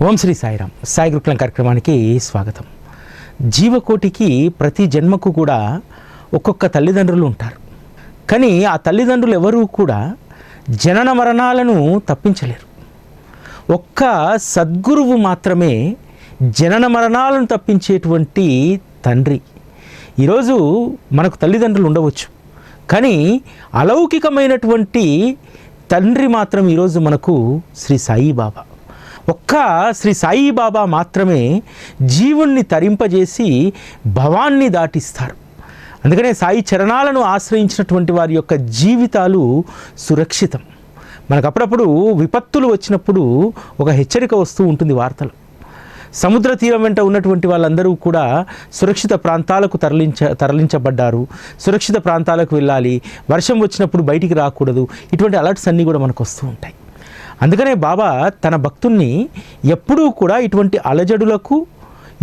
ఓం శ్రీ సాయిరామ్. సాయి గురుకులం కార్యక్రమానికి స్వాగతం. జీవకోటికి ప్రతి జన్మకు కూడా ఒక్కొక్క తల్లిదండ్రులు ఉంటారు. కానీ ఆ తల్లిదండ్రులు ఎవరూ కూడా జనన మరణాలను తప్పించలేరు. ఒక్క సద్గురువు మాత్రమే జనన మరణాలను తప్పించేటువంటి తండ్రి. ఈరోజు మనకు తల్లిదండ్రులు ఉండవచ్చు, కానీ అలౌకికమైనటువంటి తండ్రి మాత్రం ఈరోజు మనకు శ్రీ సాయిబాబా. ఒక్క శ్రీ సాయిబాబా మాత్రమే జీవుణ్ణి తరింపజేసి భవాన్ని దాటిస్తారు. అందుకనే సాయి చరణాలను ఆశ్రయించినటువంటి వారి యొక్క జీవితాలు సురక్షితం. మనకు అప్పుడప్పుడు విపత్తులు వచ్చినప్పుడు ఒక హెచ్చరిక వస్తూ ఉంటుంది వార్తలు. సముద్ర తీరం వెంట ఉన్నటువంటి వాళ్ళందరూ కూడా సురక్షిత ప్రాంతాలకు తరలించబడ్డారు, సురక్షిత ప్రాంతాలకు వెళ్ళాలి, వర్షం వచ్చినప్పుడు బయటికి రాకూడదు, ఇటువంటి అలర్ట్స్ అన్నీ కూడా మనకు వస్తూ ఉంటాయి. అందుకనే బాబా తన భక్తుల్ని ఎప్పుడూ కూడా ఇటువంటి అలజడులకు,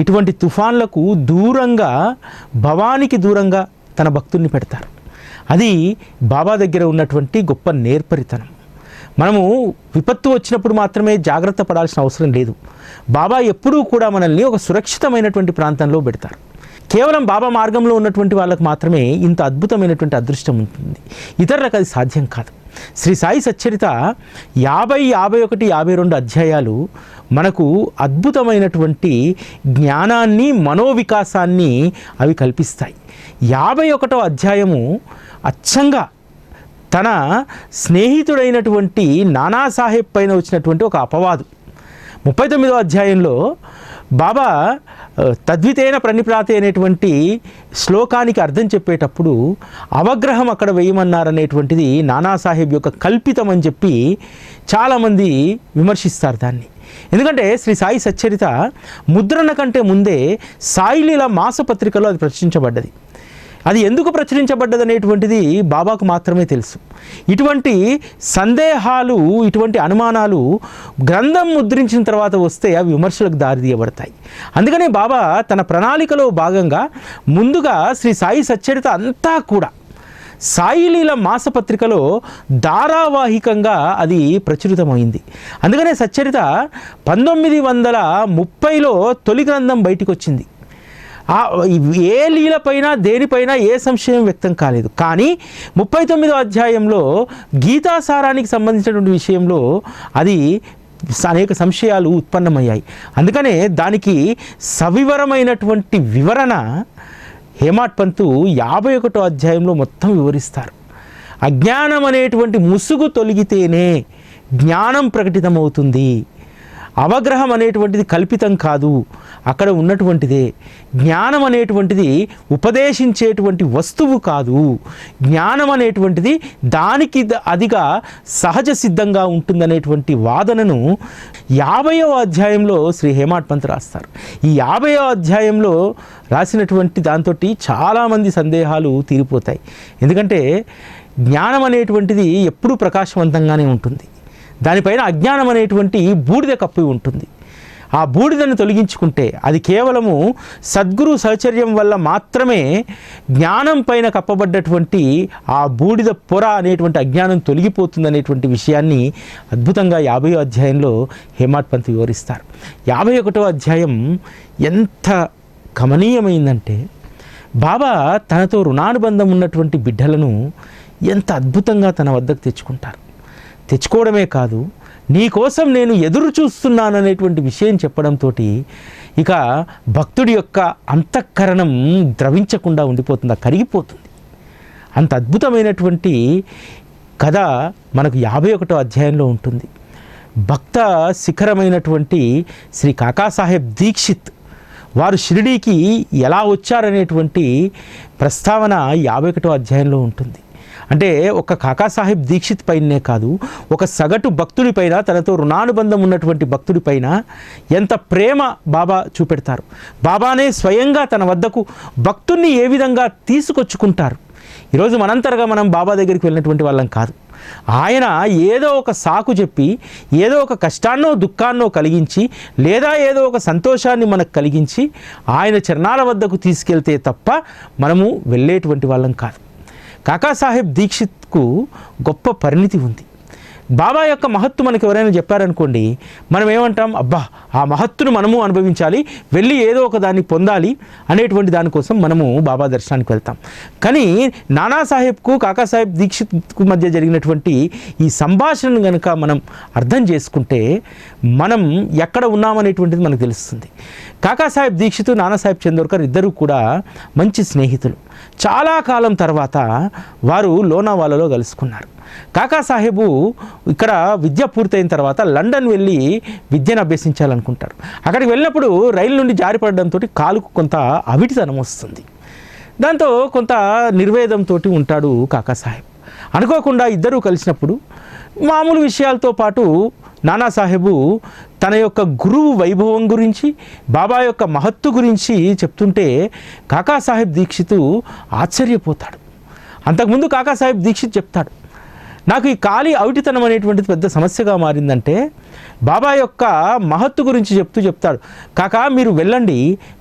ఇటువంటి తుఫాన్లకు దూరంగా, భవానికి దూరంగా తన భక్తుల్ని పెడతారు. అది బాబా దగ్గర ఉన్నటువంటి గొప్ప నేర్పరితనం. మనము విపత్తు వచ్చినప్పుడు మాత్రమే జాగ్రత్త పడాల్సిన అవసరం లేదు. బాబా ఎప్పుడూ కూడా మనల్ని ఒక సురక్షితమైనటువంటి ప్రాంతంలో పెడతారు. కేవలం బాబా మార్గంలో ఉన్నటువంటి వాళ్ళకు మాత్రమే ఇంత అద్భుతమైనటువంటి అదృష్టం ఉంటుంది. ఇతరులకు అది సాధ్యం కాదు. శ్రీ సాయి సచ్చరిత 50, 51, 52 అధ్యాయాలు మనకు అద్భుతమైనటువంటి జ్ఞానాన్ని, మనోవికాసాన్ని అవి కల్పిస్తాయి. 51వ అధ్యాయము అచ్చంగా తన స్నేహితుడైనటువంటి నానాసాహెబ్ పైన వచ్చినటువంటి ఒక అపవాదు. 39వ అధ్యాయంలో బాబా తద్వితేన ప్రణిప్రాతే అనేటువంటి శ్లోకానికి అర్థం చెప్పేటప్పుడు అవగ్రహం అక్కడ వేయమన్నారనేటువంటిది నానాసాహెబ్ యొక్క కల్పితం అని చెప్పి చాలామంది విమర్శిస్తారు దాన్ని. ఎందుకంటే శ్రీ సాయి సచ్చరిత ముద్రణ కంటే ముందే సాయిలీల మాసపత్రికలో అది ప్రచురించబడ్డది. అది ఎందుకు ప్రచురించబడ్డదనేటువంటిది బాబాకు మాత్రమే తెలుసు. ఇటువంటి సందేహాలు, ఇటువంటి అనుమానాలు గ్రంథం ముద్రించిన తర్వాత వస్తే అవి విమర్శలకు దారితీయబడతాయి. అందుకనే బాబా తన ప్రణాళికలో భాగంగా ముందుగా శ్రీ సాయి సచ్చరిత అంతా కూడా సాయిలీల మాసపత్రికలో ధారావాహికంగా అది ప్రచురితమైంది. అందుకనే సచ్చరిత 1930లో తొలి గ్రంథం బయటికి వచ్చింది. ఏ లీలపైన, దేనిపైన ఏ సంశయం వ్యక్తం కాలేదు. కానీ 39వ అధ్యాయంలో గీతాసారానికి సంబంధించినటువంటి విషయంలో అది అనేక సంశయాలు ఉత్పన్నమయ్యాయి. అందుకనే దానికి సవివరమైనటువంటి వివరణ హేమాడ్ పంతు 51వ అధ్యాయంలో మొత్తం వివరిస్తారు. అజ్ఞానం అనేటువంటి ముసుగు తొలగితేనే జ్ఞానం ప్రకటితమవుతుంది. అవగ్రహం అనేటువంటిది కల్పితం కాదు, అక్కడ ఉన్నటువంటిదే. జ్ఞానం అనేటువంటిది ఉపదేశించేటువంటి వస్తువు కాదు. జ్ఞానం అనేటువంటిది దానికి అదిగా సహజ సిద్ధంగా ఉంటుందనేటువంటి వాదనను 50వ అధ్యాయంలో శ్రీ హేమాడ్ పంత్ రాస్తారు. ఈ 50వ అధ్యాయంలో రాసినటువంటి దాంతో చాలామంది సందేహాలు తీరిపోతాయి. ఎందుకంటే జ్ఞానం అనేటువంటిది ఎప్పుడూ ప్రకాశవంతంగానే ఉంటుంది. దానిపైన అజ్ఞానం అనేటువంటి బూడిద కప్పి ఉంటుంది. ఆ బూడిదను తొలగించుకుంటే అది కేవలము సద్గురు సహచర్యం వల్ల మాత్రమే జ్ఞానం పైన కప్పబడ్డటువంటి ఆ బూడిద పొర అనేటువంటి అజ్ఞానం తొలగిపోతుంది అనేటువంటి విషయాన్ని అద్భుతంగా 50వ అధ్యాయంలో హేమాడ్ పంత్ వివరిస్తారు. 51వ అధ్యాయం ఎంత గమనీయమైందంటే బాబా తనతో రుణానుబంధం ఉన్నటువంటి బిడ్డలను ఎంత అద్భుతంగా తన వద్దకు తెచ్చుకోవడమే కాదు, నీ కోసం నేను ఎదురు చూస్తున్నాను అనేటువంటి విషయం చెప్పడంతో ఇక భక్తుడి యొక్క అంతఃకరణం ద్రవించకుండా ఉండిపోతుంది, కరిగిపోతుంది. అంత అద్భుతమైనటువంటి కథ మనకు 51వ అధ్యాయంలో ఉంటుంది. భక్త శిఖరమైనటువంటి శ్రీ కాకాసాహెబ్ దీక్షిత్ వారు షిరిడీకి ఎలా వచ్చారనేటువంటి ప్రస్తావన 51వ అధ్యాయంలో ఉంటుంది. అంటే ఒక కాకాసాహెబ్ దీక్షిత్ పైనే కాదు, ఒక సగటు భక్తుడిపైన, తనతో రుణానుబంధం ఉన్నటువంటి భక్తుడిపైన ఎంత ప్రేమ బాబా చూపెడతారు. బాబానే స్వయంగా తన వద్దకు భక్తుల్ని ఏ విధంగా తీసుకొచ్చుకుంటారు. ఈరోజు మనంతరగా మనం బాబా దగ్గరికి వెళ్ళినటువంటి వాళ్ళం కాదు. ఆయన ఏదో ఒక సాకు చెప్పి, ఏదో ఒక కష్టాన్నో దుఃఖాన్నో కలిగించి, లేదా ఏదో ఒక సంతోషాన్ని మనకు కలిగించి ఆయన చరణాల వద్దకు తీసుకెళ్తే తప్ప మనము వెళ్ళేటువంటి వాళ్ళం కాదు. కాకాసాహెబ్ దీక్షిత్కు గొప్ప పరిణితి ఉంది. బాబా యొక్క మహత్తు మనకి ఎవరైనా చెప్పారనుకోండి, మనం ఏమంటాం, అబ్బా ఆ మహత్తును మనము అనుభవించాలి, వెళ్ళి ఏదో ఒక దాన్ని పొందాలి అనేటువంటి దానికోసం మనము బాబా దర్శనానికి వెళ్తాం. కానీ నానాసాహెబ్కు కాకాసాహెబ్ దీక్షిత్కు మధ్య జరిగినటువంటి ఈ సంభాషణను కనుక మనం అర్థం చేసుకుంటే మనం ఎక్కడ ఉన్నామనేటువంటిది మనకు తెలుస్తుంది. కాకాసాహెబ్ దీక్షిత్, నానాసాహెబ్ చందోర్కర్ ఇద్దరు కూడా మంచి స్నేహితులు. చాలా కాలం తర్వాత వారు లోనావాలాలో కలుసుకున్నారు. కాకాసాహెబు ఇక్కడ విద్య పూర్తయిన తర్వాత లండన్ వెళ్ళి విద్యను అభ్యసించాలనుకుంటారు. అక్కడికి వెళ్ళినప్పుడు రైలు నుండి జారిపడడంతో కాలుకు కొంత అవిటితనం వస్తుంది. దాంతో కొంత నిర్వేదంతో ఉంటాడు కాకాసాహెబ్. అనుకోకుండా ఇద్దరూ కలిసినప్పుడు మామూలు విషయాలతో పాటు నానాసాహెబు తన యొక్క గురువు వైభవం గురించి, బాబా యొక్క మహత్తు గురించి చెప్తుంటే కాకాసాహెబ్ దీక్షిత్ ఆశ్చర్యపోతాడు. అంతకుముందు కాకాసాహెబ్ దీక్షిత్ చెప్తాడు, నాకు ఈ కాలి అవిటితనం అనేటువంటిది పెద్ద సమస్యగా మారిందంటే బాబా యొక్క మహత్తు గురించి చెప్తాడు, కాకా మీరు వెళ్ళండి,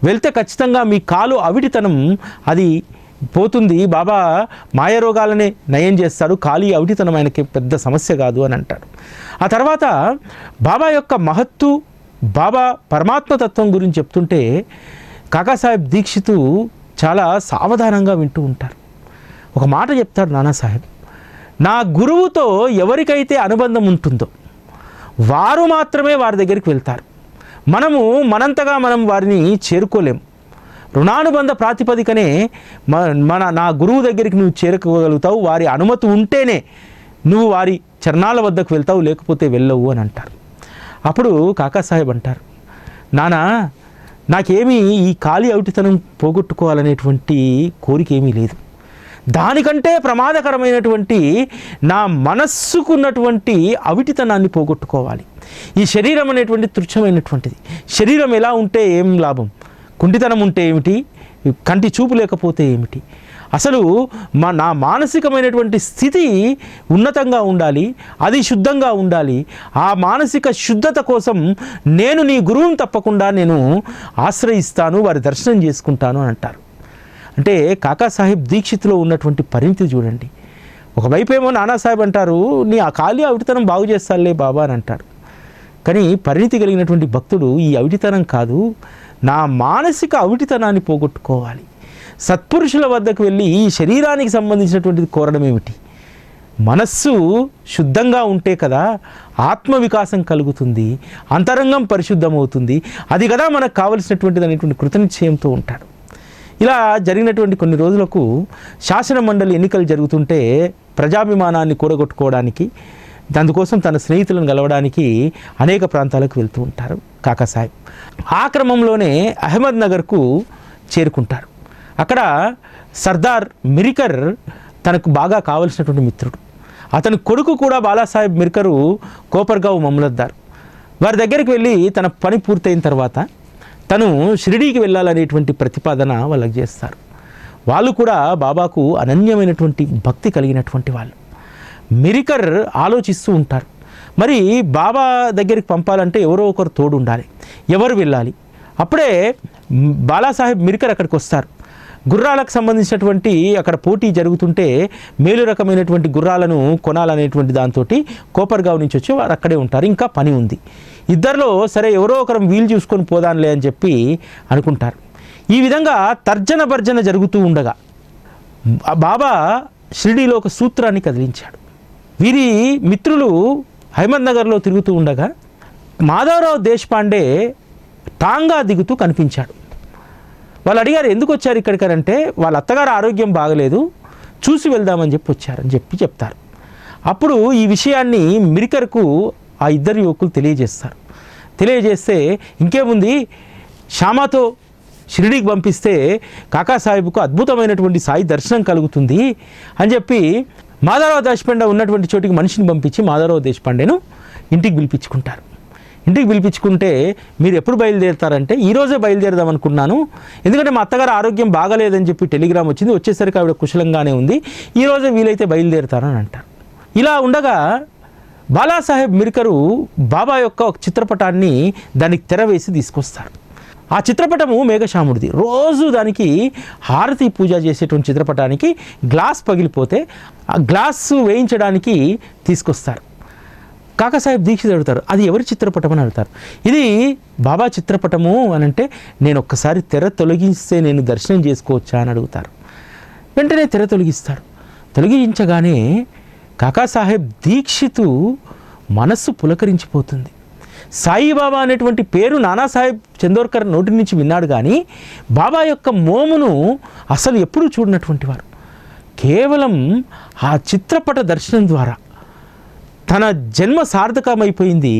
వెళ్తే ఖచ్చితంగా మీ కాలు అవిటితనం అది పోతుంది, బాబా మాయరోగాలనే నయం చేస్తాడు, ఖాళీ అవిటితనం ఆయనకి పెద్ద సమస్య కాదు అని అంటాడు. ఆ తర్వాత బాబా యొక్క మహత్తు, బాబా పరమాత్మతత్వం గురించి చెప్తుంటే కాకాసాహెబ్ దీక్షిత్ చాలా సావధానంగా వింటూ ఉంటారు. ఒక మాట చెప్తాడు నానాసాహెబ్, నా గురువుతో ఎవరికైతే అనుబంధం ఉంటుందో వారు మాత్రమే వారి దగ్గరికి వెళ్తారు. మనంతగా మనం వారిని చేరుకోలేము. రుణానుబంధ ప్రాతిపదికనే నా గురువు దగ్గరికి నువ్వు చేరుకోగలుగుతావు, వారి అనుమతి ఉంటేనే నువ్వు వారి చరణాల వద్దకు వెళ్తావు, లేకపోతే వెళ్ళవు అని అంటారు. అప్పుడు కాకాసాహెబ్ అంటారు, నానా నాకేమీ ఈ ఖాళీ అవిటితనం పోగొట్టుకోవాలనేటువంటి కోరిక ఏమీ లేదు, దానికంటే ప్రమాదకరమైనటువంటి నా మనస్సుకున్నటువంటి అవిటితనాన్ని పోగొట్టుకోవాలి. ఈ శరీరం అనేటువంటి తుచ్చమైనటువంటిది, శరీరం ఎలా ఉంటే ఏం లాభం, కుంటితనం ఉంటే ఏమిటి, కంటి చూపు లేకపోతే ఏమిటి, అసలు నా మానసికమైనటువంటి స్థితి ఉన్నతంగా ఉండాలి, అది శుద్ధంగా ఉండాలి. ఆ మానసిక శుద్ధత కోసం నేను నీ గురువుని తప్పకుండా నేను ఆశ్రయిస్తాను, వారి దర్శనం చేసుకుంటాను అని అంటారు. అంటే కాకాసాహెబ్ దీక్షిత్లో ఉన్నటువంటి పరిణితి చూడండి. ఒకవైపేమో నానాసాహెబ్ అంటారు, నీ ఆ ఖాళీ అవిటితనం బాగు చేస్తానులే బాబా అని అంటారు. కానీ పరిణితి కలిగినటువంటి భక్తుడు ఈ అవిటితనం కాదు, నా మానసిక అవిటితనాన్ని పోగొట్టుకోవాలి. సత్పురుషుల వద్దకు వెళ్ళి ఈ శరీరానికి సంబంధించినటువంటిది కోరడం ఏమిటి, మనస్సు శుద్ధంగా ఉంటే కదా ఆత్మ వికాసం కలుగుతుంది, అంతరంగం పరిశుద్ధమవుతుంది, అది కదా మనకు కావలసినటువంటిది అనేటువంటి కృతనిశ్చయంతో ఉంటాడు. ఇలా జరిగినటువంటి కొన్ని రోజులకు శాసన మండలి ఎన్నికలు జరుగుతుంటే ప్రజాభిమానాన్ని కూడగొట్టుకోవడానికి, అందుకోసం తన స్నేహితులను కలవడానికి అనేక ప్రాంతాలకు వెళ్తూ ఉంటారు కాకాసాహెబ్. ఆ క్రమంలోనే అహ్మద్ నగర్కు చేరుకుంటారు. అక్కడ సర్దార్ మిరికర్ తనకు బాగా కావలసినటువంటి మిత్రుడు. అతని కొడుకు కూడా బాలాసాహెబ్ మిరికరు కోపర్గావ్ మమ్లద్దార్. వారి దగ్గరికి వెళ్ళి తన పని పూర్తయిన తర్వాత తను షిరిడీకి వెళ్ళాలనేటువంటి ప్రతిపాదన వాళ్ళకి చేస్తారు. వాళ్ళు కూడా బాబాకు అనన్యమైనటువంటి భక్తి కలిగినటువంటి వాళ్ళు. మిరికర్ ఆలోచిస్తూ ఉంటారు, మరి బాబా దగ్గరికి పంపాలంటే ఎవరో ఒకరు తోడు ఉండాలి, ఎవరు వెళ్ళాలి. అప్పుడే బాలాసాహెబ్ మిరికర్ అక్కడికి వస్తారు. గుర్రాలకు సంబంధించినటువంటి అక్కడ పోటీ జరుగుతుంటే మేలు రకమైనటువంటి గుర్రాలను కొనాలనేటువంటి దాంతో కోపర్గావ్ నుంచి వచ్చి వారు అక్కడే ఉంటారు. ఇంకా పని ఉంది. ఇద్దరిలో సరే ఎవరో ఒకరం వీలు చూసుకొని పోదాంలే అని చెప్పి అనుకుంటారు. ఈ విధంగా తర్జన భర్జన జరుగుతూ ఉండగా బాబా షిరిడీలో ఒక సూత్రాన్ని కదిలించాడు. వీరి మిత్రులు అహ్మద్ నగర్లో తిరుగుతూ ఉండగా మాధవరావు దేశపాండే టాంగా దిగుతూ కనిపించాడు. వాళ్ళు అడిగారు, ఎందుకు వచ్చారు ఇక్కడికనంటే వాళ్ళ అత్తగారు ఆరోగ్యం బాగలేదు, చూసి వెళ్దామని చెప్పి వచ్చారని చెప్తారు. అప్పుడు ఈ విషయాన్ని మిరికర్కు ఆ ఇద్దరు యువకులు తెలియజేస్తారు. తెలియజేస్తే ఇంకేముంది, శ్యామాతో షిరిడీకి పంపిస్తే కాకాసాహెబ్కు అద్భుతమైనటువంటి సాయి దర్శనం కలుగుతుంది అని చెప్పి మాధవరావు దేశపాండే ఉన్నటువంటి చోటికి మనిషిని పంపించి మాధవరావు దేశపాండేను ఇంటికి పిలిపించుకుంటారు. ఇంటికి పిలిపించుకుంటే మీరు ఎప్పుడు బయలుదేరుతారంటే ఈరోజే బయలుదేరదాం అనుకున్నాను, ఎందుకంటే మా అత్తగారు ఆరోగ్యం బాగలేదని చెప్పి టెలిగ్రామ్ వచ్చింది, వచ్చేసరికి ఆవిడ కుశలంగానే ఉంది, ఈరోజే వీలైతే బయలుదేరుతారని అంటారు. ఇలా ఉండగా బాలాసాహెబ్ మిరికరు బాబా యొక్క ఒక చిత్రపటాన్ని దానికి తెర వేసి తీసుకొస్తారు. ఆ చిత్రపటము మేఘశ్యాముడిది. రోజు దానికి హారతి పూజ చేసేటువంటి చిత్రపటానికి గ్లాస్ పగిలిపోతే ఆ గ్లాసు వేయించడానికి తీసుకొస్తారు. కాకాసాహెబ్ దీక్షిత్ అడుగుతారు, అది ఎవరి చిత్రపటం అని అడుగుతారు. ఇది బాబా చిత్రపటము అని అంటే, నేను ఒక్కసారి తెర తొలగిస్తే నేను దర్శనం చేసుకోవచ్చా అని అడుగుతారు. వెంటనే తెర తొలగిస్తారు. తొలగించగానే కాకాసాహెబ్ దీక్షితు మనస్సు పులకరించిపోతుంది. సాయిబాబా అనేటువంటి పేరు నానాసాహెబ్ చందోర్కర్ నోటి నుంచి విన్నాడు, కానీ బాబా యొక్క మోమును అసలు ఎప్పుడూ చూడనటువంటి వారు. కేవలం ఆ చిత్రపట దర్శనం ద్వారా తన జన్మ సార్థకమైపోయింది.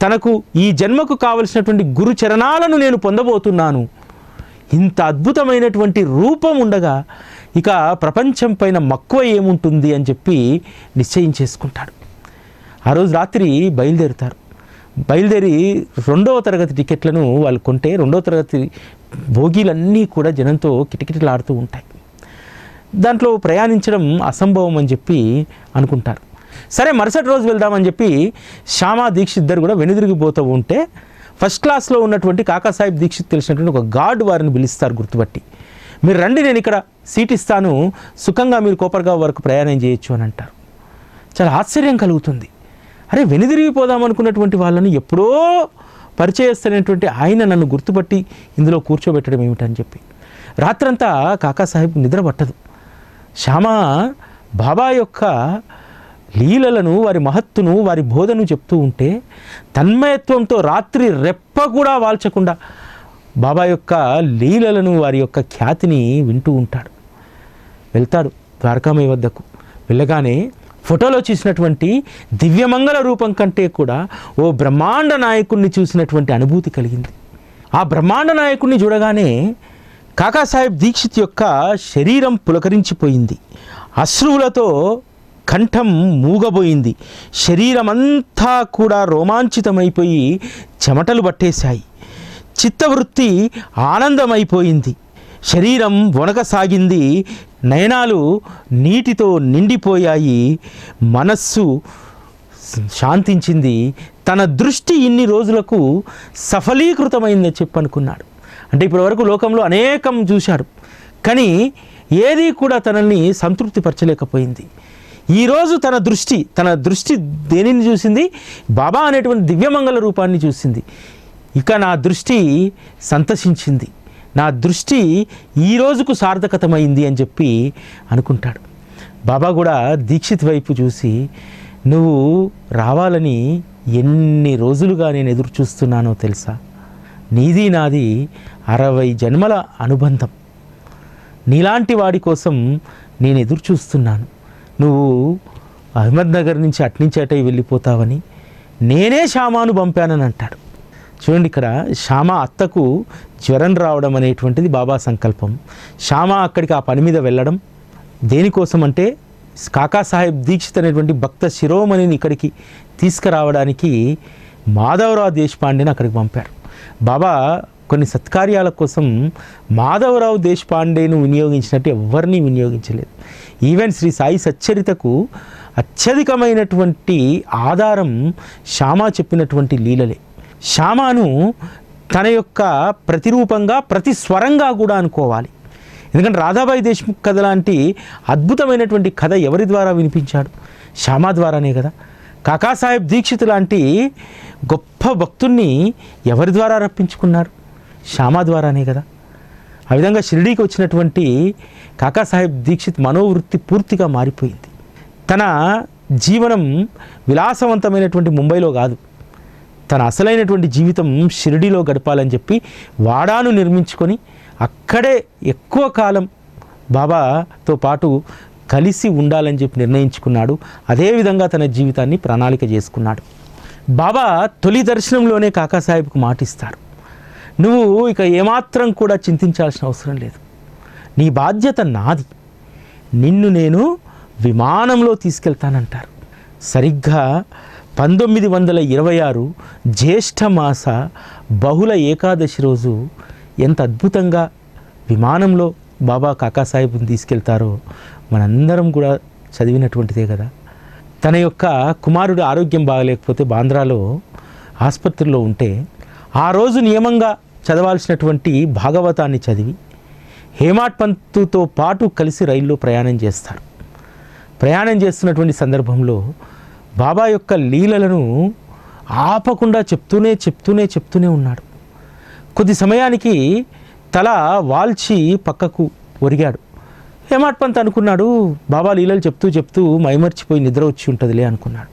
తనకు ఈ జన్మకు కావలసినటువంటి గురు చరణాలను నేను పొందబోతున్నాను. ఇంత అద్భుతమైనటువంటి రూపం ఉండగా ఇక ప్రపంచం పైన మక్కువ ఏముంటుంది అని చెప్పి నిశ్చయం చేసుకుంటాడు. ఆ రోజు రాత్రి బయలుదేరి 2వ తరగతి టికెట్లను వాళ్ళు కొంటే 2వ తరగతి భోగీలన్నీ కూడా జనంతో కిటకిటలాడుతూ ఉంటాయి. దాంట్లో ప్రయాణించడం అసంభవం అని చెప్పి అనుకుంటారు. సరే మరుసటి రోజు వెళ్దామని చెప్పి శ్యామా దీక్షిత్ ఇద్దరు కూడా వెనుదిరిగిపోతూ ఉంటే ఫస్ట్ క్లాస్లో ఉన్నటువంటి కాకాసాహెబ్ దీక్షిత్ తెలిసినటువంటి ఒక గార్డు వారిని పిలుస్తారు గుర్తుపట్టి. మీరు రండి, నేను ఇక్కడ సీట్ ఇస్తాను, సుఖంగా మీరు కోపర్గావ్ వరకు ప్రయాణం చేయొచ్చు అని అంటారు. చాలా ఆశ్చర్యం కలుగుతుంది. అరే, వెనుదిరిగిపోదాం అనుకున్నటువంటి వాళ్ళని ఎప్పుడో పరిచయస్తున్నటువంటి ఆయన నన్ను గుర్తుపట్టి ఇందులో కూర్చోబెట్టడం ఏమిటని చెప్పి రాత్రంతా కాకాసాహెబ్ నిద్ర పట్టదు. శ్యామా బాబా యొక్క లీలలను, వారి మహత్తును, వారి బోధను చెప్తూ ఉంటే తన్మయత్వంతో రాత్రి రెప్ప కూడా వాల్చకుండా బాబా యొక్క లీలలను, వారి యొక్క ఖ్యాతిని వింటూ ఉంటాడు. వెళ్తాడు ద్వారకామయ్య వద్దకు. వెళ్ళగానే ఫోటోలో చూసినటువంటి దివ్యమంగళ రూపం కంటే కూడా ఓ బ్రహ్మాండ నాయకుడిని చూసినటువంటి అనుభూతి కలిగింది. ఆ బ్రహ్మాండ నాయకుడిని చూడగానే కాకాసాహెబ్ దీక్షిత్ యొక్క శరీరం పులకరించిపోయింది. అశ్రువులతో కంఠం మూగబోయింది. శరీరం అంతా కూడా రోమాంచితమైపోయి చెమటలు పట్టేశాయి. చిత్తవృత్తి ఆనందమైపోయింది. శరీరం వణకసాగింది. నయనాలు నీటితో నిండిపోయాయి. మనస్సు శాంతించింది. తన దృష్టి ఇన్ని రోజులకు సఫలీకృతమైందని చెప్పనుకున్నాడు. అంటే ఇప్పటివరకు లోకంలో అనేకం చూశాడు, కానీ ఏది కూడా తనని సంతృప్తిపరచలేకపోయింది. ఈరోజు తన దృష్టి దేనిని చూసింది? బాబా అనేటువంటి దివ్యమంగళ రూపాన్ని చూసింది. ఇక నా దృష్టి సంతసించింది, నా దృష్టి ఈ రోజుకు సార్థకతమైంది అని చెప్పి అనుకుంటాడు. బాబా కూడా దీక్షిత్ వైపు చూసి, నువ్వు రావాలని ఎన్ని రోజులుగా నేను ఎదురు చూస్తున్నానో తెలుసా? నీది నాది 60 జన్మల అనుబంధం. నీలాంటి వాడి కోసం నేను ఎదురు చూస్తున్నాను. నువ్వు అహ్మద్నగర్ నుంచి అట్నుంచి అటై వెళ్ళిపోతావని నేనే శ్యామాను పంపానని అంటాడు. చూడండి, ఇక్కడ శ్యామ అత్తకు జ్వరం రావడం అనేటువంటిది బాబా సంకల్పం. శ్యామ అక్కడికి ఆ పని మీద వెళ్ళడం దేనికోసం అంటే కాకాసాహెబ్ దీక్షిత్ అనేటువంటి భక్త శిరోమణిని ఇక్కడికి తీసుకురావడానికి మాధవరావు దేశపాండేని అక్కడికి పంపారు. బాబా కొన్ని సత్కార్యాల కోసం మాధవరావు దేశపాండేను వినియోగించినట్టు ఎవరిని వినియోగించలేదు. ఈవెన్ శ్రీ సాయి సచ్చరితకు అత్యధికమైనటువంటి ఆధారం శ్యామ చెప్పినటువంటి లీలలే. శ్యామను తన యొక్క ప్రతిరూపంగా, ప్రతి స్వరంగా కూడా అనుకోవాలి. ఎందుకంటే రాధాబాయి దేశ్ముఖ్ కథ లాంటి అద్భుతమైనటువంటి కథ ఎవరి ద్వారా వినిపించాడు? శ్యామ ద్వారానే కదా. కాకాసాహెబ్ దీక్షిత్ లాంటి గొప్ప భక్తుణ్ణి ఎవరి ద్వారా రప్పించుకున్నారు? శ్యామ ద్వారానే కదా. ఆ విధంగా షిరిడీకి వచ్చినటువంటి కాకాసాహెబ్ దీక్షిత్ మనోవృత్తి పూర్తిగా మారిపోయింది. తన జీవనం విలాసవంతమైనటువంటి ముంబైలో కాదు, తన అసలైనటువంటి జీవితం షిరిడీలో గడపాలని చెప్పి వాడాను నిర్మించుకొని అక్కడే ఎక్కువ కాలం బాబాతో పాటు కలిసి ఉండాలని చెప్పి నిర్ణయించుకున్నాడు. అదేవిధంగా తన జీవితాన్ని ప్రణాళిక చేసుకున్నాడు. బాబా తొలి దర్శనంలోనే కాకాసాహెబ్కు మాటిస్తారు, నువ్వు ఇక ఏమాత్రం కూడా చింతించాల్సిన అవసరం లేదు, నీ బాధ్యత నాది, నిన్ను నేను విమానంలో తీసుకెళ్తానంటారు. సరిగ్గా 1926 జ్యేష్ఠమాస బహుళ ఏకాదశి రోజు ఎంత అద్భుతంగా విమానంలో బాబా కాకాసాహెబ్ని తీసుకెళ్తారో మనందరం కూడా చదివినటువంటిదే కదా. తన యొక్క కుమారుడు ఆరోగ్యం బాగలేకపోతే బాంద్రాలో ఆసుపత్రిలో ఉంటే ఆ రోజు నియమంగా చదవాల్సినటువంటి భాగవతాన్ని చదివి హేమాడ్ పంతుతో పాటు కలిసి రైల్లో ప్రయాణం చేస్తారు. ప్రయాణం చేస్తున్నటువంటి సందర్భంలో బాబా యొక్క లీలలను ఆపకుండా చెప్తూనే ఉన్నాడు. కొద్ది సమయానికి తల వాల్చి పక్కకు ఒరిగాడు. హేమాడ్ పంత్ అనుకున్నాడు, బాబా లీలలు చెప్తూ మైమర్చిపోయి నిద్ర వచ్చి ఉంటుందిలే అనుకున్నాడు.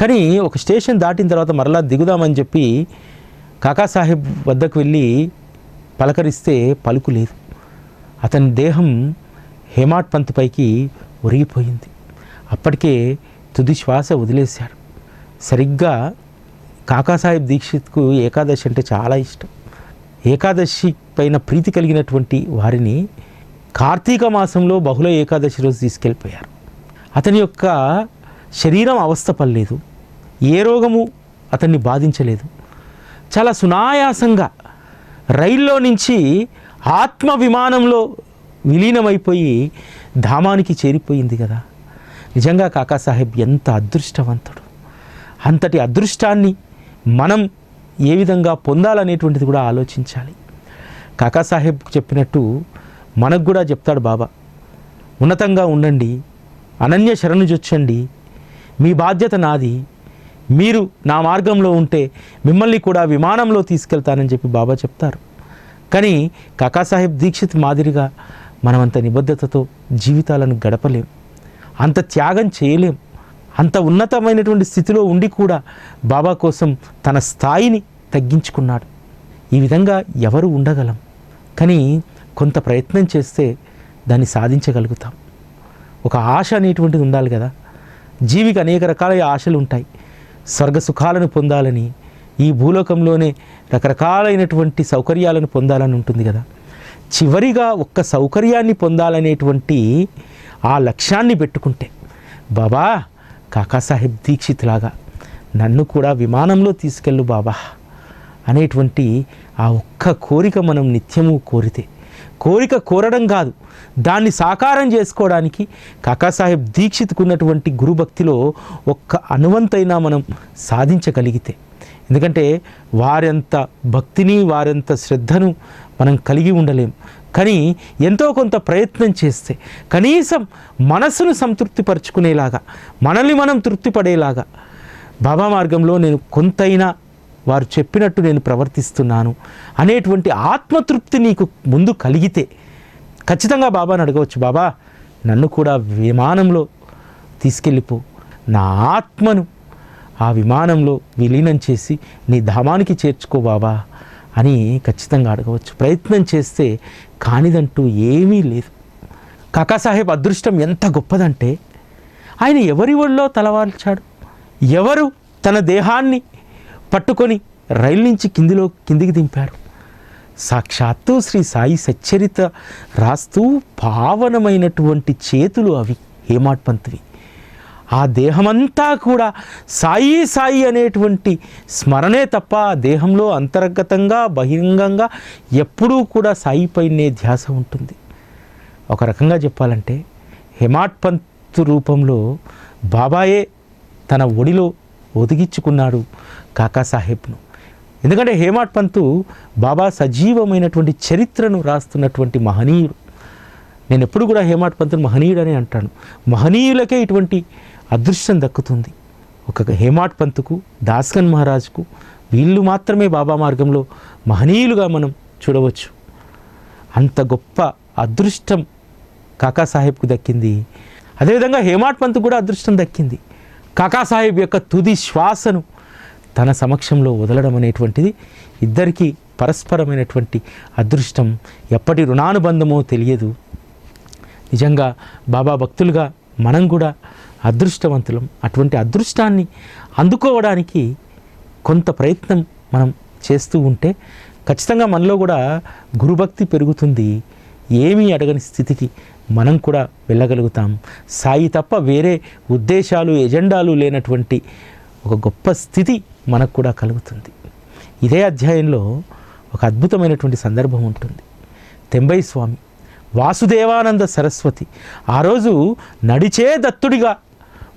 కానీ ఒక స్టేషన్ దాటిన తర్వాత మరలా దిగుదామని చెప్పి కాకాసాహెబ్ వద్దకు వెళ్ళి పలకరిస్తే పలుకు లేదు. అతని దేహం హేమాడ్ పంత్ పైకి ఒరిగిపోయింది. అప్పటికే తుది శ్వాస వదిలేశాడు. సరిగ్గా కాకాసాహెబ్ దీక్షిత్కు ఏకాదశి అంటే చాలా ఇష్టం. ఏకాదశి పైన ప్రీతి కలిగినటువంటి వారిని కార్తీక మాసంలో బహుళ ఏకాదశి రోజు తీసుకెళ్ళిపోయారు. అతని యొక్క శరీరం అవస్థ పడలేదు, ఏ రోగము అతన్ని బాధించలేదు. చాలా సునాయాసంగా రైల్లో నుంచి ఆత్మ విమానంలో విలీనమైపోయి ధామానికి చేరిపోయింది కదా. నిజంగా కాకాసాహెబ్ ఎంత అదృష్టవంతుడు. అంతటి అదృష్టాన్ని మనం ఏ విధంగా పొందాలనేటువంటిది కూడా ఆలోచించాలి. కాకాసాహెబ్ చెప్పినట్టు మనకు కూడా చెప్తాడు బాబా, ఉన్నతంగా ఉండండి, అనన్య శరణుజొచ్చండి, మీ బాధ్యత నాది, మీరు నా మార్గంలో ఉంటే మిమ్మల్ని కూడా విమానంలో తీసుకెళ్తానని చెప్పి బాబా చెప్తారు. కానీ కాకాసాహెబ్ దీక్షిత్ మాదిరిగా మనమంత నిబద్ధతతో జీవితాలను గడపలేం, అంత త్యాగం చేయలేం. అంత ఉన్నతమైనటువంటి స్థితిలో ఉండి కూడా బాబా కోసం తన స్థాయిని తగ్గించుకున్నాడు. ఈ విధంగా ఎవరు ఉండగలం? కానీ కొంత ప్రయత్నం చేస్తే దాన్ని సాధించగలుగుతాం. ఒక ఆశ అనేటువంటిది ఉండాలి కదా. జీవికి అనేక రకాల ఆశలు ఉంటాయి. స్వర్గ సుఖాలను పొందాలని, ఈ భూలోకంలోనే రకరకాలైనటువంటి సౌకర్యాలను పొందాలని ఉంటుంది కదా. చివరిగా ఒక్క సౌకర్యాన్ని పొందాలనేటువంటి ఆ లక్ష్యాన్ని పెట్టుకుంటే, బాబా కాకాసాహెబ్ దీక్షిత్ లాగా నన్ను కూడా విమానంలో తీసుకెళ్ళు బాబా అనేటువంటి ఆ ఒక్క కోరిక మనం నిత్యము కోరితే, కోరిక కోరడం కాదు, దాన్ని సాకారం చేసుకోవడానికి కాకాసాహెబ్ దీక్షిత్కున్నటువంటి గురుభక్తిలో ఒక్క అనువంతైనా మనం సాధించగలిగితే, ఎందుకంటే వారంత భక్తిని వారంత శ్రద్ధను మనం కలిగి ఉండలేం. కానీ ఎంతో కొంత ప్రయత్నం చేస్తే కనీసం మనసును సంతృప్తిపరచుకునేలాగా, మనల్ని మనం తృప్తిపడేలాగా, బాబా మార్గంలో నేను కొంతైనా వారు చెప్పినట్టు నేను ప్రవర్తిస్తున్నాను అనేటువంటి ఆత్మతృప్తి నీకు ముందు కలిగితే ఖచ్చితంగా బాబాని అడగవచ్చు, బాబా నన్ను కూడా విమానంలో తీసుకెళ్ళిపో, నా ఆత్మను ఆ విమానంలో విలీనం చేసి నీ ధామానికి చేర్చుకో బాబా అని ఖచ్చితంగా అడగవచ్చు. ప్రయత్నం చేస్తే కానిదంటూ ఏమీ లేదు. కాకాసాహెబ్ అదృష్టం ఎంత గొప్పదంటే, ఆయన ఎవరి ఒళ్ళో తలవాల్చాడు, ఎవరు తన దేహాన్ని పట్టుకొని రైలు నుంచి కిందికి దింపారు? సాక్షాత్తు శ్రీ సాయి సచ్చరిత రాస్తూ పావనమైనటువంటి చేతులు అవి హేమాడ్ పంత్వి. ఆ దేహమంతా కూడా సాయి సాయి అనేటువంటి స్మరణే తప్ప ఆ దేహంలో అంతర్గతంగా బహిరంగంగా ఎప్పుడూ కూడా సాయి పైనే ధ్యాస ఉంటుంది. ఒక రకంగా చెప్పాలంటే హేమాడ్ పంత్ రూపంలో బాబాయే తన ఒడిలో ఒదిగించుకున్నాడు కాకాసాహెబ్ను. ఎందుకంటే హేమాడ్ పంతు బాబా సజీవమైనటువంటి చరిత్రను రాస్తున్నటువంటి మహనీయుడు. నేను ఎప్పుడు కూడా హేమాడ్ పంతుని మహనీయుడని అంటాను. మహనీయులకే ఇటువంటి అదృష్టం దక్కుతుంది. ఒక హేమాడ్ పంతుకు, దాస్గన్ మహారాజ్కు, వీళ్ళు మాత్రమే బాబా మార్గంలో మహనీయులుగా మనం చూడవచ్చు. అంత గొప్ప అదృష్టం కాకాసాహెబ్కు దక్కింది. అదేవిధంగా హేమాడ్ పంతు కూడా అదృష్టం దక్కింది. కాకాసాహెబ్ యొక్క తుది శ్వాసను తన సమక్షంలో వదలడం అనేటువంటిది ఇద్దరికీ పరస్పరమైనటువంటి అదృష్టం. ఎప్పటి రుణానుబంధమో తెలియదు. నిజంగా బాబా భక్తులుగా మనం కూడా అదృష్టవంతులం. అటువంటి అదృష్టాన్ని అందుకోవడానికి కొంత ప్రయత్నం మనం చేస్తూ ఉంటే ఖచ్చితంగా మనలో కూడా గురుభక్తి పెరుగుతుంది. ఏమీ అడగని స్థితికి మనం కూడా వెళ్ళగలుగుతాం. సాయి తప్ప వేరే ఉద్దేశాలు, ఎజెండాలు లేనటువంటి ఒక గొప్ప స్థితి మనకు కూడా కలుగుతుంది. ఇదే అధ్యాయంలో ఒక అద్భుతమైనటువంటి సందర్భం ఉంటుంది. తెంబై స్వామి, వాసుదేవానంద సరస్వతి ఆ రోజు నడిచే దత్తుడిగా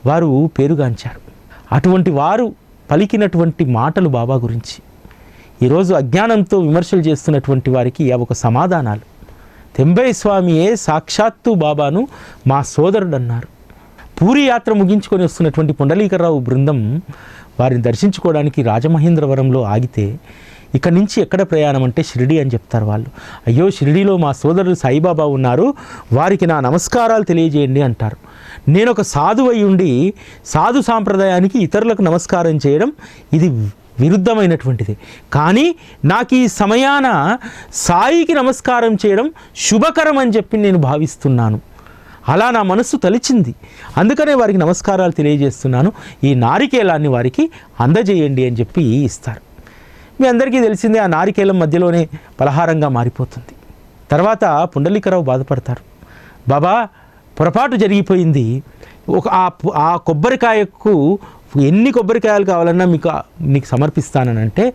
వారు పేరుగాంచారు. అటువంటి వారు పలికినటువంటి మాటలు బాబా గురించి ఈరోజు అజ్ఞానంతో విమర్శలు చేస్తున్నటువంటి వారికి ఒక సమాధానాలు. తెంబై స్వామియే సాక్షాత్తు బాబాను మా సోదరుడు అన్నారు. పూరి యాత్ర ముగించుకొని వస్తున్నటువంటి పుండలీకరావు బృందం వారిని దర్శించుకోవడానికి రాజమహేంద్రవరంలో ఆగితే ఇక్కడి నుంచి ఎక్కడ ప్రయాణం అంటే షిరిడి అని చెప్తారు వాళ్ళు. అయ్యో షిరిడిలో మా సోదరుడు సాయిబాబా ఉన్నారు, వారికి నా నమస్కారాలు తెలియజేయండి అంటారు. నేను ఒక సాధువు అయి ఉండి సాధు సాంప్రదాయానికి ఇతరులకు నమస్కారం చేయడం ఇది విరుద్ధమైనటువంటిది. కానీ నాకు ఈ సమయాన సాయికి నమస్కారం చేయడం శుభకరం అని చెప్పి నేను భావిస్తున్నాను. అలా నా మనస్సు తలిచింది, అందుకనే వారికి నమస్కారాలు తెలియజేస్తున్నాను, ఈ నారికేలాన్ని వారికి అందజేయండి అని చెప్పి ఇస్తారు. మీ అందరికీ తెలిసిందే, ఆ నారికేలం మధ్యలోనే పలహారంగా మారిపోతుంది. తర్వాత పుండలీకరావు బాధపడతారు, బాబా పొరపాటు జరిగిపోయింది, ఆ కొబ్బరికాయకు ఎన్ని కొబ్బరికాయలు కావాలన్నా నీకు సమర్పిస్తానంటే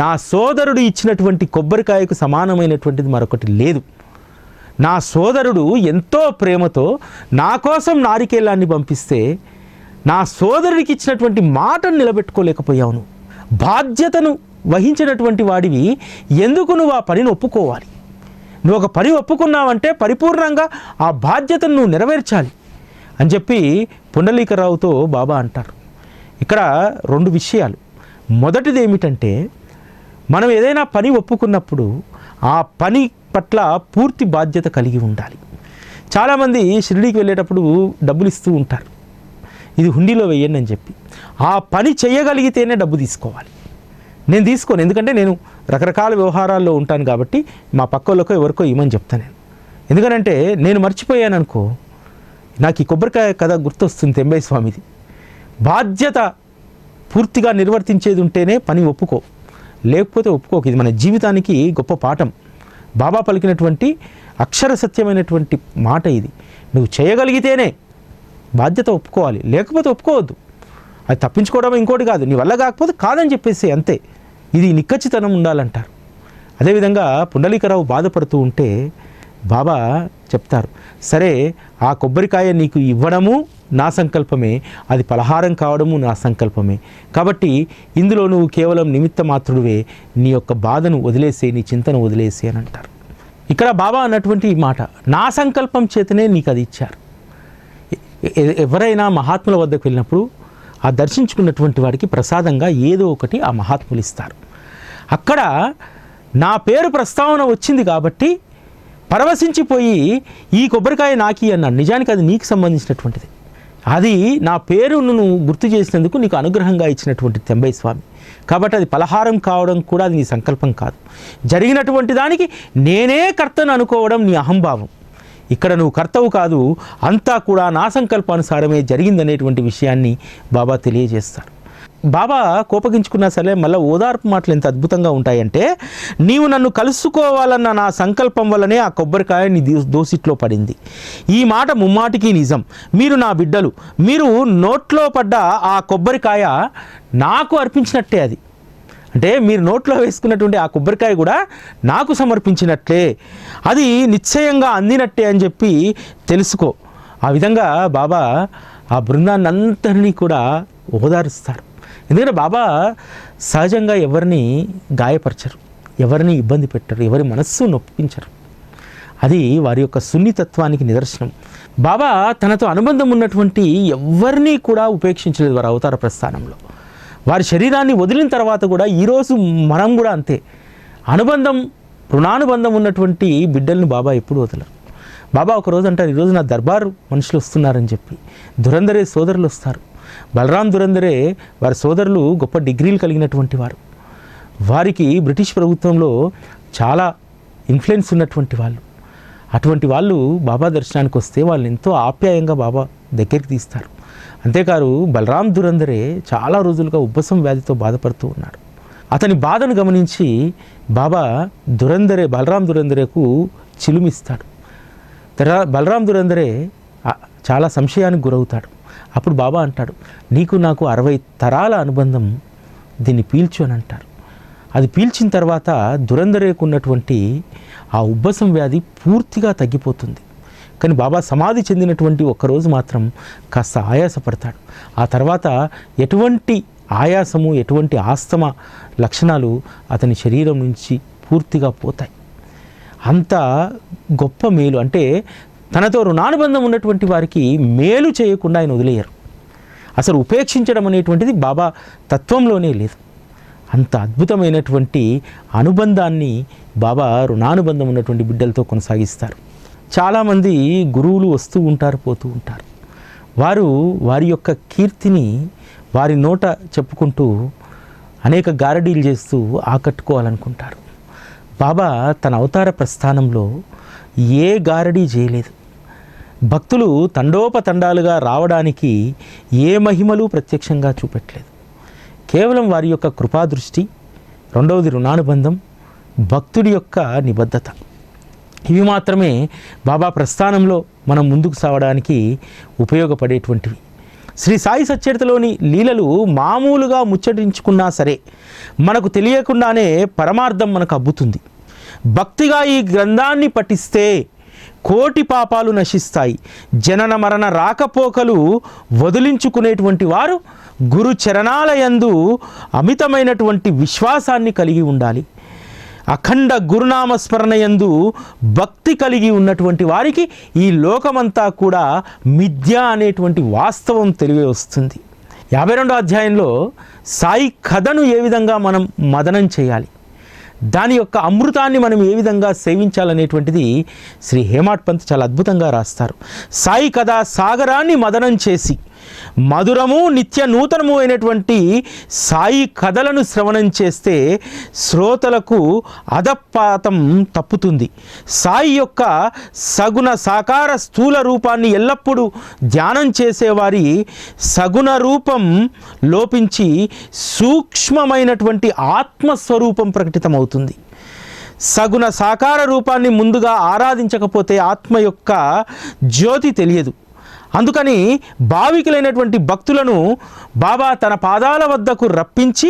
నా సోదరుడు ఇచ్చినటువంటి కొబ్బరికాయకు సమానమైనటువంటిది మరొకటి లేదు. నా సోదరుడు ఎంతో ప్రేమతో నా కోసం నారికేలాన్ని పంపిస్తే నా సోదరుడికి ఇచ్చినటువంటి మాటను నిలబెట్టుకోలేకపోయావు. బాధ్యతను వహించినటువంటి వాడివి ఎందుకు నువ్వు ఆ పనిని ఒప్పుకోవాలి? నువ్వు ఒక పని ఒప్పుకున్నావంటే పరిపూర్ణంగా ఆ బాధ్యతను నువ్వు నెరవేర్చాలి అని చెప్పి పుండలీకరావుతో బాబా అంటారు. ఇక్కడ రెండు విషయాలు. మొదటిది ఏమిటంటే, మనం ఏదైనా పని ఒప్పుకున్నప్పుడు ఆ పని పట్ల పూర్తి బాధ్యత కలిగి ఉండాలి. చాలామంది షిరిడీకి వెళ్ళేటప్పుడు డబ్బులు ఇస్తూ ఉంటారు, ఇది హుండీలో వేయండి అని చెప్పి. ఆ పని చేయగలిగితేనే డబ్బు తీసుకోవాలి. నేను తీసుకోను, ఎందుకంటే నేను రకరకాల వ్యవహారాల్లో ఉంటాను కాబట్టి మా పక్కోళ్ళకో ఎవరికో ఇవ్వమని చెప్తాను నేను. ఎందుకనంటే నేను మర్చిపోయాను అనుకో, నాకు ఈ కొబ్బరికాయ కథ గుర్తొస్తుంది తెంబయ్య స్వామిది. బాధ్యత పూర్తిగా నిర్వర్తించేది ఉంటేనే పని ఒప్పుకో, లేకపోతే ఒప్పుకోకు. ఇది మన జీవితానికి గొప్ప పాఠం. బాబా పలికినటువంటి అక్షర సత్యమైనటువంటి మాట ఇది. నువ్వు చేయగలిగితేనే బాధ్యత ఒప్పుకోవాలి, లేకపోతే ఒప్పుకోవద్దు. అది తప్పించుకోవడం ఇంకోటి కాదు, నీ వల్ల కాకపోతే కాదని చెప్పేసి అంతే. ఇది నిక్కచ్చితనం ఉండాలంటారు. అదేవిధంగా పుండలీకరావు బాధపడుతూ ఉంటే బాబా చెప్తారు, సరే ఆ కొబ్బరికాయ నీకు ఇవ్వడము నా సంకల్పమే, అది పలహారం కావడము నా సంకల్పమే, కాబట్టి ఇందులో నువ్వు కేవలం నిమిత్త మాత్రుడివే, నీ యొక్క బాధను వదిలేసే, నీ చింతను వదిలేసే అని అంటారు. ఇక్కడ బాబా అన్నటువంటి మాట, నా సంకల్పం చేతనే నీకు అది ఇచ్చారు. ఎవరైనా మహాత్ముల వద్దకు వెళ్ళినప్పుడు ఆ దర్శించుకున్నటువంటి వాడికి ప్రసాదంగా ఏదో ఒకటి ఆ మహాత్ములు ఇస్తారు. అక్కడ నా పేరు ప్రస్తావన వచ్చింది కాబట్టి పరవశించిపోయి ఈ కొబ్బరికాయ నాకి అన్నాడు. నిజానికి అది నీకు సంబంధించినటువంటిది. అది నా పేరును నువ్వు గుర్తు చేసినందుకు నీకు అనుగ్రహంగా ఇచ్చినటువంటి తెంబయ్య స్వామి. కాబట్టి అది పలహారం కావడం కూడా అది నీ సంకల్పం కాదు. జరిగినటువంటి దానికి నేనే కర్తను అనుకోవడం నీ అహంభావం. ఇక్కడ నువ్వు కర్తవు కాదు, అంతా కూడా నా సంకల్పానుసారమే జరిగిందనేటువంటి విషయాన్ని బాబా తెలియజేస్తారు. బాబా కోపగించుకున్నా సరే మళ్ళీ ఓదార్పు మాటలు ఎంత అద్భుతంగా ఉంటాయంటే, నీవు నన్ను కలుసుకోవాలన్న నా సంకల్పం వల్లనే ఆ కొబ్బరికాయ నీ దోసిట్లో పడింది. ఈ మాట ముమ్మాటికి నిజం. మీరు నా బిడ్డలు, మీరు నోట్లో పడ్డ ఆ కొబ్బరికాయ నాకు అర్పించినట్టే. అది అంటే మీరు నోట్లో వేసుకున్నటువంటి ఆ కొబ్బరికాయ కూడా నాకు సమర్పించినట్లే, అది నిశ్చయంగా అందినట్టే అని చెప్పి తెలుసుకో. ఆ విధంగా బాబా ఆ బృందాన్ని అందరినీ కూడా ఓదారుస్తారు. ఎందుకంటే బాబా సహజంగా ఎవరిని గాయపరచరు, ఎవరిని ఇబ్బంది పెట్టరు, ఎవరి మనస్సు నొప్పించరు. అది వారి యొక్క సున్నితత్వానికి నిదర్శనం. బాబా తనతో అనుబంధం ఉన్నటువంటి ఎవరిని కూడా ఉపేక్షించలేదు వారి అవతార ప్రస్థానంలో. వారి శరీరాన్ని వదిలిన తర్వాత కూడా ఈరోజు మనం కూడా అంతే. అనుబంధం, రుణానుబంధం ఉన్నటువంటి బిడ్డలను బాబా ఎప్పుడు వదలరు. బాబా ఒకరోజు అంటారు, ఈరోజు నా దర్బారు మనుషులు వస్తున్నారని చెప్పి. దురందరే సోదరులు వస్తారు. బలరాం దురందరే వారి సోదరులు గొప్ప డిగ్రీలు కలిగినటువంటి వారు. వారికి బ్రిటిష్ ప్రభుత్వంలో చాలా ఇన్ఫ్లుయెన్స్ ఉన్నటువంటి వాళ్ళు. అటువంటి వాళ్ళు బాబా దర్శనానికి వస్తే వాళ్ళు ఎంతో ఆప్యాయంగా బాబా దగ్గరికి తీస్తారు. అంతేకాదు బలరాం దురందరే చాలా రోజులుగా ఉబ్బసం వ్యాధితో బాధపడుతూ ఉన్నాడు. అతని బాధను గమనించి బాబా బలరాం దురందరేకు చిలుమిస్తాడు. బలరాం దురందరే చాలా సంశయానికి గురవుతాడు. అప్పుడు బాబా అంటాడు, నీకు నాకు 60 తరాల అనుబంధం, దీన్ని పీల్చు అని అంటారు. అది పీల్చిన తర్వాత దురందరేకు ఉన్నటువంటి ఆ ఉబ్బసం వ్యాధి పూర్తిగా తగ్గిపోతుంది. కానీ బాబా సమాధి చెందినటువంటి ఒక్కరోజు మాత్రం కాస్త ఆయాసపడతాడు. ఆ తర్వాత ఎటువంటి ఆయాసము, ఎటువంటి ఆస్తమా లక్షణాలు అతని శరీరం నుంచి పూర్తిగా పోతాయి. అంత గొప్ప మేలు. అంటే తనతో రుణానుబంధం ఉన్నటువంటి వారికి మేలు చేయకుండా ఆయన వదిలేయరు. అసలు ఉపేక్షించడం అనేటువంటిది బాబా తత్వంలోనే లేదు. అంత అద్భుతమైనటువంటి అనుబంధాన్ని బాబా రుణానుబంధం ఉన్నటువంటి బిడ్డలతో కొనసాగిస్తారు. చాలామంది గురువులు వస్తూ ఉంటారు, పోతూ ఉంటారు. వారు వారి యొక్క కీర్తిని వారి నోట చెప్పుకుంటూ అనేక గారడీలు చేస్తూ ఆకట్టుకోవాలనుకుంటారు. బాబా తన అవతార ప్రస్థానంలో ఏ గారడీ చేయలేదు. భక్తులు తండోపతండాలుగా రావడానికి ఏ మహిమలు ప్రత్యక్షంగా చూపెట్టలేదు. కేవలం వారి యొక్క కృపాదృష్టి, రెండవది రుణానుబంధం, భక్తుడి యొక్క నిబద్ధత, ఇవి మాత్రమే బాబా ప్రస్థానంలో మనం ముందుకు సాగడానికి ఉపయోగపడేటువంటివి. శ్రీ సాయి సచ్చరితలోని లీలలు మామూలుగా ముచ్చటించుకున్నా సరే మనకు తెలియకుండానే పరమార్థం మనకు అబ్బుతుంది. భక్తిగా ఈ గ్రంథాన్ని పఠిస్తే కోటి పాపాలు నశిస్తాయి. జనన మరణ రాకపోకలు వదిలించుకునేటువంటి వారు గురు చరణాలయందు అమితమైనటువంటి విశ్వాసాన్ని కలిగి ఉండాలి. అఖండ గురునామస్మరణయందు భక్తి కలిగి ఉన్నటువంటి వారికి ఈ లోకమంతా కూడా మిథ్య అనేటువంటి వాస్తవం తెలివి వస్తుంది. 52వ అధ్యాయంలో సాయి కథను ఏ విధంగా మనం మదనం చేయాలి, దాని యొక్క అమృతాన్ని మనం ఏ విధంగా సేవించాలనేటువంటిది శ్రీ హేమాడ్ పంత్ చాలా అద్భుతంగా రాస్తారు. సాయి కథా సాగరాన్ని మదనం చేసి మధురము నిత్య నూతనము అయినటువంటి సాయి కథలను శ్రవణం చేస్తే శ్రోతలకు అధపాతం తప్పుతుంది. సాయి యొక్క సగుణ సాకార స్థూల రూపాన్ని ఎల్లప్పుడూ ధ్యానం చేసేవారి సగుణ రూపం లోపించి సూక్ష్మమైనటువంటి ఆత్మస్వరూపం ప్రకటితమవుతుంది. సగుణ సాకార రూపాన్ని ముందుగా ఆరాధించకపోతే ఆత్మ యొక్క జ్యోతి తెలియదు. అందుకని భావికులైనటువంటి భక్తులను బాబా తన పాదాల వద్దకు రప్పించి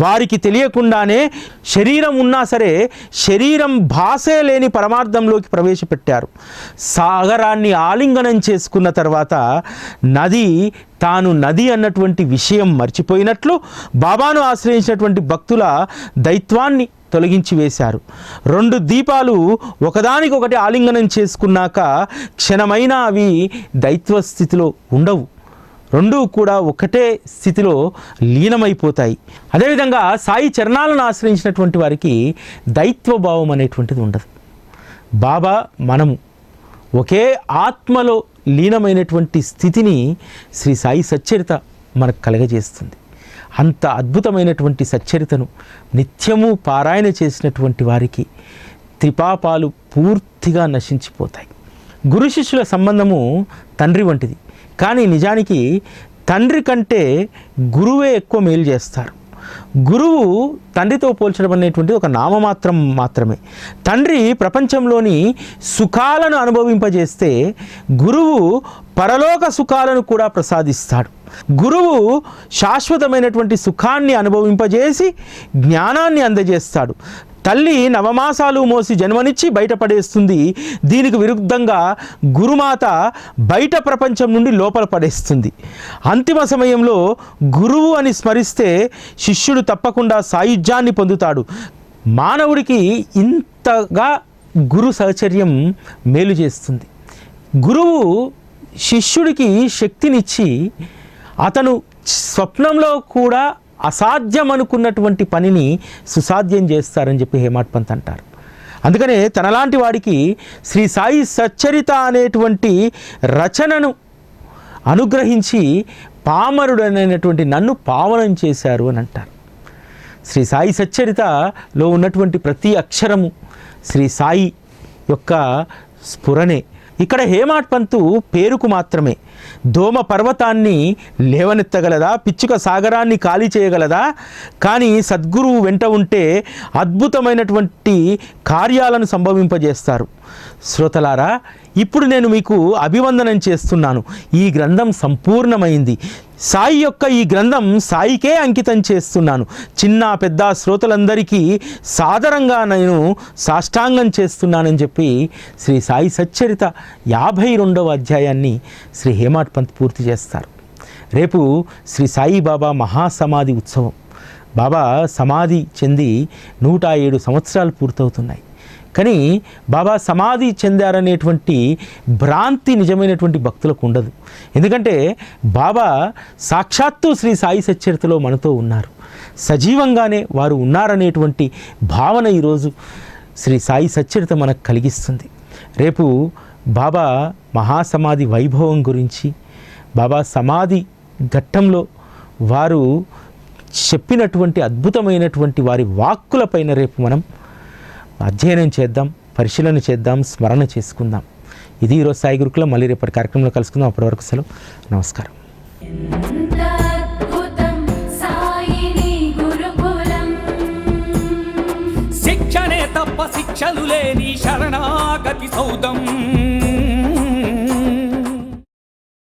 వారికి తెలియకుండానే శరీరం ఉన్నా సరే శరీరం భాసే లేని పరమార్థంలోకి ప్రవేశపెట్టారు. సాగరాన్ని ఆలింగనం చేసుకున్న తర్వాత నది తాను నది అన్నటువంటి విషయం మర్చిపోయినట్లు బాబాను ఆశ్రయించినటువంటి భక్తుల దైత్వాన్ని తొలగించి వేశారు. 2 దీపాలు ఒకదానికొకటి ఆలింగనం చేసుకున్నాక క్షణమైనా అవి దైత్వ స్థితిలో ఉండవు. 2 కూడా ఒకటే స్థితిలో లీనమైపోతాయి. అదేవిధంగా సాయి చరణాలను ఆశ్రయించినటువంటి వారికి దైత్వ భావం అనేటువంటిది ఉండదు. బాబా మనము ఒకే ఆత్మలో లీనమైనటువంటి స్థితిని శ్రీ సాయి సచ్చరిత మనకు కలగజేస్తుంది. అంత అద్భుతమైనటువంటి సచ్చరితను నిత్యము పారాయణ చేసినటువంటి వారికి త్రిపాపాలు పూర్తిగా నశించిపోతాయి. గురు శిష్యుల సంబంధము తండ్రి వంటిది. కానీ నిజానికి తండ్రి కంటే గురువే ఎక్కువ మేలు చేస్తారు. గురువు తండ్రితో పోల్చడం అనేటువంటిది ఒక నామమాత్రం మాత్రమే. తండ్రి ప్రపంచంలోని సుఖాలను అనుభవింపజేస్తే గురువు పరలోక సుఖాలను కూడా ప్రసాదిస్తాడు. గురువు శాశ్వతమైనటువంటి సుఖాన్ని అనుభవింపజేసి జ్ఞానాన్ని అందజేస్తాడు. తల్లి నవమాసాలు మోసి జన్మనిచ్చి బయటపడేస్తుంది. దీనికి విరుద్ధంగా గురుమాత బయట ప్రపంచం నుండి లోపల పడేస్తుంది. అంతిమ సమయంలో గురువు అని స్మరిస్తే శిష్యుడు తప్పకుండా సాయుధ్యాన్ని పొందుతాడు. మానవుడికి ఇంతగా గురు సహచర్యం మేలు చేస్తుంది. గురువు శిష్యుడికి శక్తినిచ్చి అతను స్వప్నంలో కూడా అసాధ్యం అనుకున్నటువంటి పనిని సుసాధ్యం చేస్తారని చెప్పి హేమాడ్ పంత్ అంటారు. అందుకనే తనలాంటి వాడికి శ్రీ సాయి సచ్చరిత అనేటువంటి రచనను అనుగ్రహించి పామరుడనైనటువంటి నన్ను పావనం చేశారు అని అంటారు. శ్రీ సాయి సచ్చరితలో ఉన్నటువంటి ప్రతి అక్షరము శ్రీ సాయి యొక్క స్ఫురణే. ఇక్కడ హేమాడ్ పంతు పేరుకు మాత్రమే. దోమ పర్వతాన్ని లేవనెత్తగలదా, పిచ్చుక సాగరాన్ని ఖాళీ చేయగలదా? కానీ సద్గురువు వెంట ఉంటే అద్భుతమైనటువంటి కార్యాలను సంభవింపజేస్తారు. శ్రోతలారా, ఇప్పుడు నేను మీకు అభివందనం చేస్తున్నాను. ఈ గ్రంథం సంపూర్ణమైంది. సాయి యొక్క ఈ గ్రంథం సాయికే అంకితం చేస్తున్నాను. చిన్న పెద్ద శ్రోతలందరికీ సాదరంగా నేను సాష్టాంగం చేస్తున్నానని చెప్పి శ్రీ సాయి సచ్చరిత 52వ అధ్యాయాన్ని శ్రీ హేమాడ్ పంత్ పూర్తి చేస్తారు. రేపు శ్రీ సాయిబాబా మహాసమాధి ఉత్సవం. బాబా సమాధి చెంది 107 సంవత్సరాలు పూర్తవుతున్నాయి. కానీ బాబా సమాధి చెందారనేటువంటి భ్రాంతి నిజమైనటువంటి భక్తులకు ఉండదు. ఎందుకంటే బాబా సాక్షాత్తు శ్రీ సాయి సచ్చరితలో మనతో ఉన్నారు, సజీవంగానే వారు ఉన్నారనేటువంటి భావన ఈరోజు శ్రీ సాయి సచ్చరిత మనకు కలిగిస్తుంది. రేపు బాబా మహాసమాధి వైభవం గురించి, బాబా సమాధి ఘట్టంలో వారు చెప్పినటువంటి అద్భుతమైనటువంటి వారి వాక్కులపైన రేపు మనం అధ్యయనం చేద్దాం, పరిశీలన చేద్దాం, స్మరణ చేసుకుందాం. ఇది ఈరోజు సాయి గురుకులం. మళ్ళీ రేపటి కార్యక్రమంలో కలుసుకుందాం. అప్పటి వరకు సెలవు. నమస్కారం. శిక్షణే తప్ప శిక్షలు లేని శరణాగతి సౌదం.